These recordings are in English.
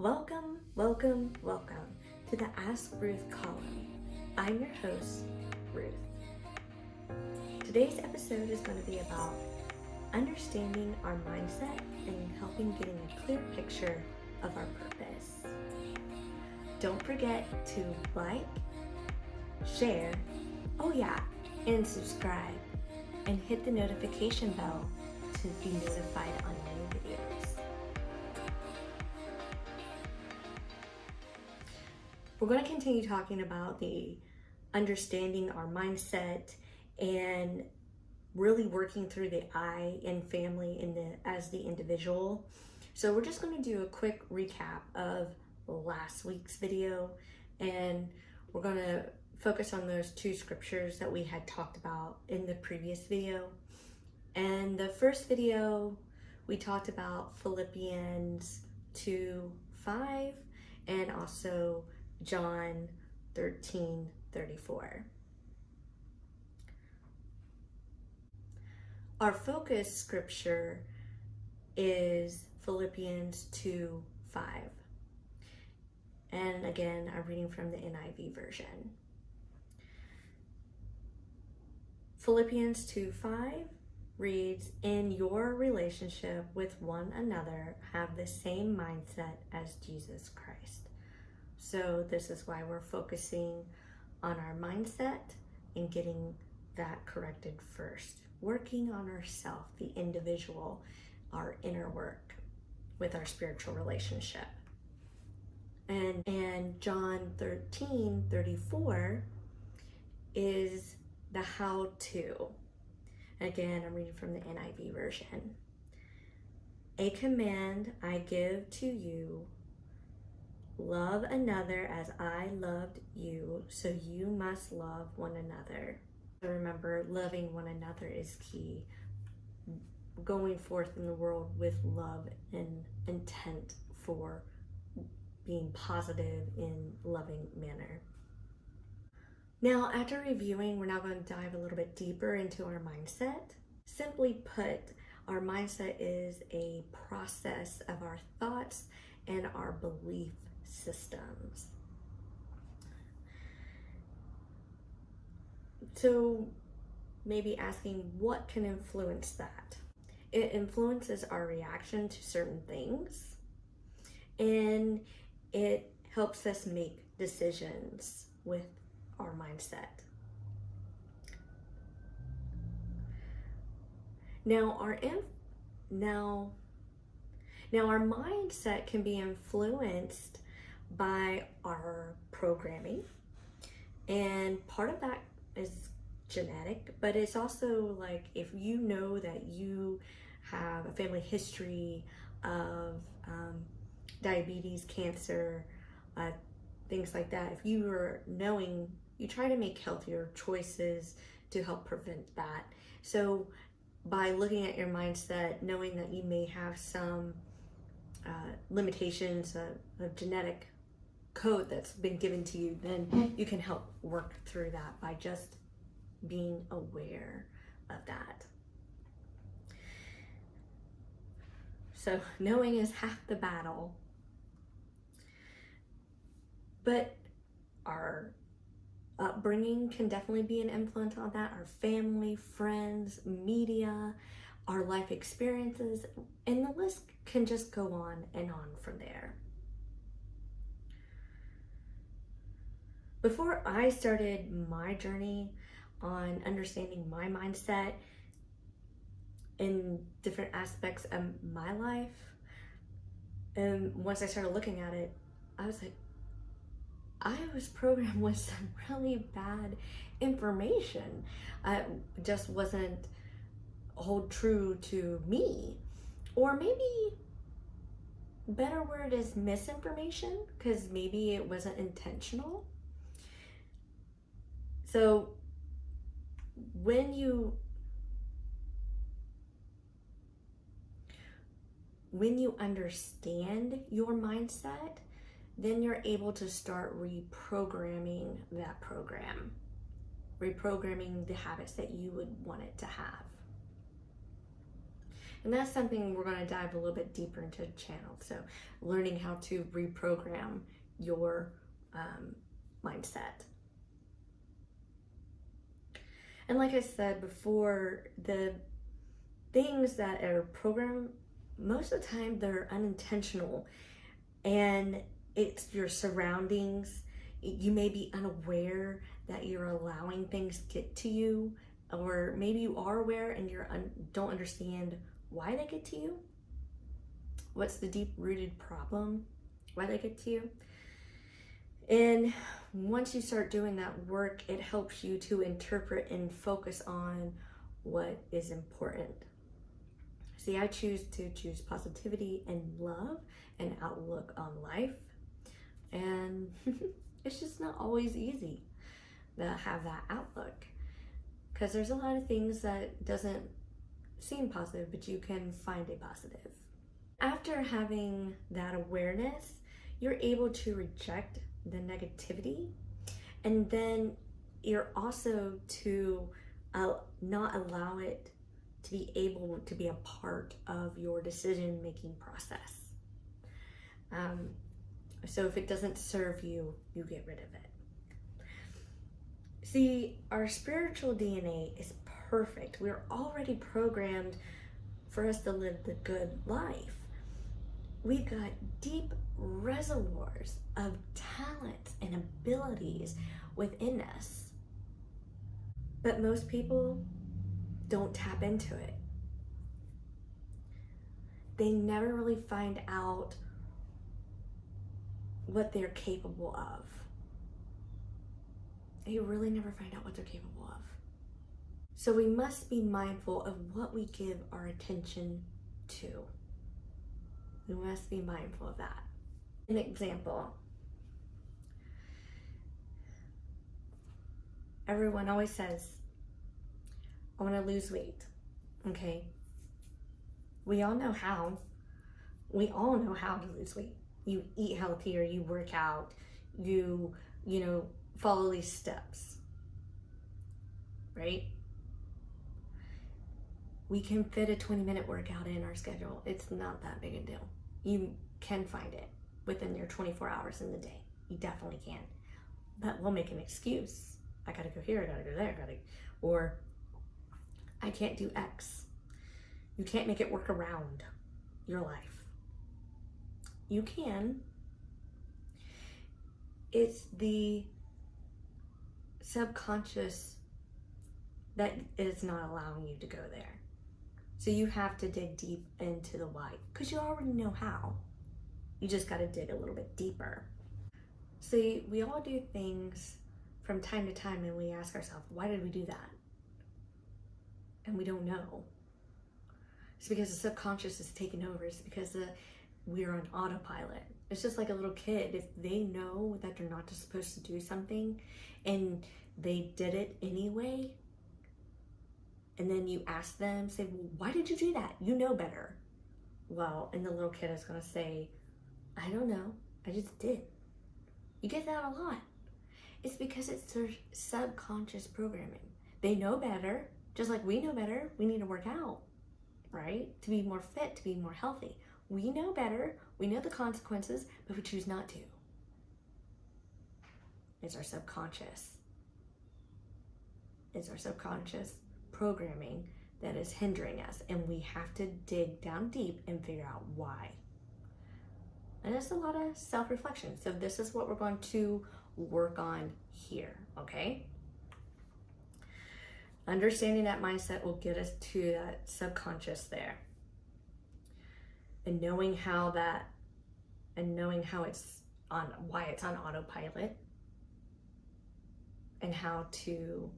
Welcome, welcome, welcome to the Ask Ruth column. I'm your host, Ruth. Today's episode is going to be about understanding our mindset and helping getting a clear picture of our purpose. Don't forget to like, share, and subscribe, and hit the notification bell to be notified on new videos. We're going to continue talking about the understanding our mindset and really working through the I in family as the individual. So we're just going to do a quick recap of last week's video, and we're going to focus on those two scriptures that we had talked about in the previous video. And the first video, we talked about Philippians 2:5 and also John 13:34. Our focus scripture is Philippians 2:5. And again, I'm reading from the NIV version. Philippians 2:5 reads, "In your relationship with one another, have the same mindset as Jesus Christ." So this is why we're focusing on our mindset and getting that corrected first. Working on ourselves, the individual, our inner work with our spiritual relationship. And John 13:34 is the how-to. Again, I'm reading from the NIV version. "A command I give to you, love another as I loved you, so you must love one another." Remember, loving one another is key. Going forth in the world with love and intent for being positive in loving manner. Now, after reviewing, we're now going to dive a little bit deeper into our mindset. Simply put, our mindset is a process of our thoughts and our belief systems. So maybe asking, what can influence that? It influences our reaction to certain things, and it helps us make decisions with our mindset. Now our mindset can be influenced by our programming, and part of that is genetic, but it's also like if you know that you have a family history of diabetes, cancer, things like that. If you are knowing, you try to make healthier choices to help prevent that. So by looking at your mindset, knowing that you may have some limitations of genetic code that's been given to you, then you can help work through that by just being aware of that. So knowing is half the battle. But our upbringing can definitely be an influence on that. Our family, friends, media, our life experiences, and the list can just go on and on from there. Before I started my journey on understanding my mindset in different aspects of my life, and once I started looking at it, I was like, I was programmed with some really bad information. It just wasn't hold true to me. Or maybe better word is misinformation, because maybe it wasn't intentional. So when you understand your mindset, then you're able to start reprogramming that program, reprogramming the habits that you would want it to have. And that's something we're going to dive a little bit deeper into the channel. So learning how to reprogram your mindset. And like I said before, the things that are programmed, most of the time they're unintentional, and it's your surroundings. You may be unaware that you're allowing things to get to you, or maybe you are aware and you don't understand why they get to you. What's the deep-rooted problem? Why they get to you? And once you start doing that work, it helps you to interpret and focus on what is important. See, I choose positivity and love and outlook on life. And it's just not always easy to have that outlook, because there's a lot of things that doesn't seem positive, but you can find a positive. After having that awareness, you're able to reject the negativity, and then you're also to not allow it to be able to be a part of your decision-making process. So if it doesn't serve you, you get rid of it. See, our spiritual DNA is perfect. We're already programmed for us to live the good life. We've got deep reservoirs of talents and abilities within us. But most people don't tap into it. They never really find out what they're capable of. They really never find out what they're capable of. So we must be mindful of what we give our attention to. We must be mindful of that. An example. Everyone always says, I want to lose weight. Okay. We all know how. We all know how to lose weight. You eat healthier, you work out, you follow these steps. Right? We can fit a 20-minute workout in our schedule. It's not that big a deal. You can find it within your 24 hours in the day. You definitely can. But we'll make an excuse. I gotta go here, I gotta go there, or I can't do X. You can't make it work around your life. You can. It's the subconscious that is not allowing you to go there. So you have to dig deep into the why, because you already know how. You just got to dig a little bit deeper. See, we all do things from time to time and we ask ourselves, why did we do that? And we don't know. It's because the subconscious is taking over. It's because we're on autopilot. It's just like a little kid. If they know that they're not just supposed to do something and they did it anyway, and then you ask them, say, well, why did you do that? You know better. Well, and the little kid is going to say, I don't know. I just did. You get that a lot. It's because it's their subconscious programming. They know better, just like we know better. We need to work out, right? To be more fit, to be more healthy. We know better. We know the consequences, but we choose not to. It's our subconscious. It's our subconscious programming that is hindering us, and we have to dig down deep and figure out why. And it's a lot of self-reflection. So this is what we're going to work on here, okay? Understanding that mindset will get us to that subconscious there. And knowing how it's on, why it's on autopilot, and how to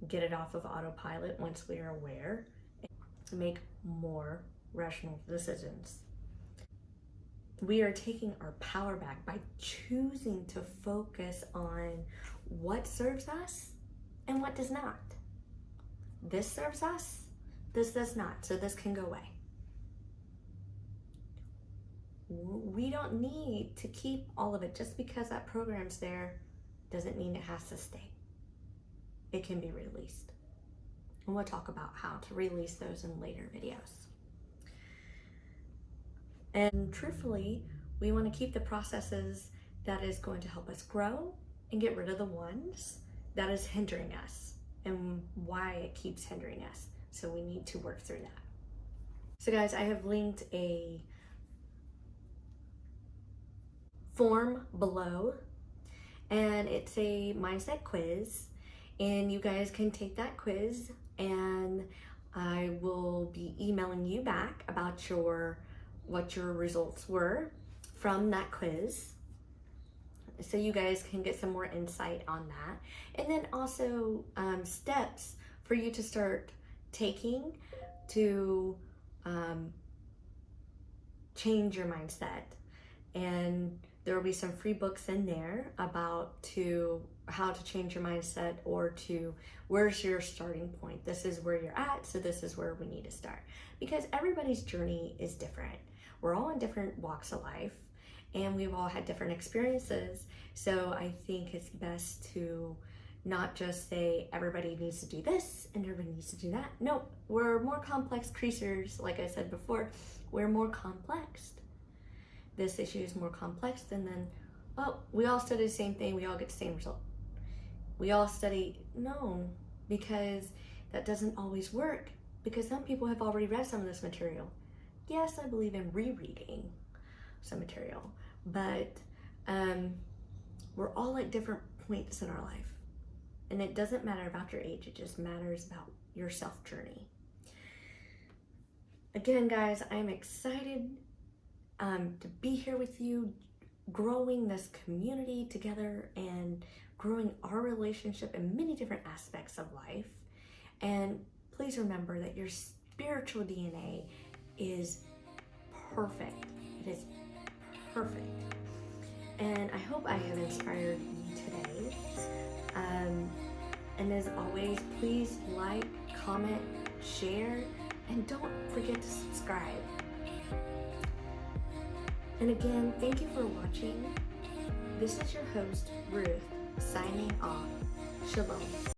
get it off of autopilot once we are aware, to make more rational decisions. We are taking our power back by choosing to focus on what serves us and what does not. This serves us, this does not, so this can go away. We don't need to keep all of it. Just because that program's there doesn't mean it has to stay. It can be released. And we'll talk about how to release those in later videos. And truthfully, we want to keep the processes that is going to help us grow and get rid of the ones that is hindering us and why it keeps hindering us. So we need to work through that. So guys, I have linked a form below, and it's a mindset quiz, and you guys can take that quiz, and I will be emailing you back about what your results were from that quiz, so you guys can get some more insight on that, and then also steps for you to start taking to change your mindset. And there will be some free books in there about how to change your mindset, or to where's your starting point. This is where you're at, so this is where we need to start, because everybody's journey is different. We're all in different walks of life, and we've all had different experiences. So I think it's best to not just say everybody needs to do this and everybody needs to do that. No, we're more complex creatures. Like I said before, we're more complex. This issue is more complex than we all study the same thing, we all get the same result. We all study, no, because that doesn't always work, because some people have already read some of this material. Yes, I believe in rereading some material, but we're all at different points in our life. And it doesn't matter about your age, it just matters about your self journey. Again, guys, I'm excited to be here with you, growing this community together and growing our relationship in many different aspects of life. And please remember that your spiritual DNA is perfect. It is perfect. And I hope I have inspired you today. And as always, please like, comment, share, and don't forget to subscribe. And again, thank you for watching. This is your host, Ruth, signing off. Shalom.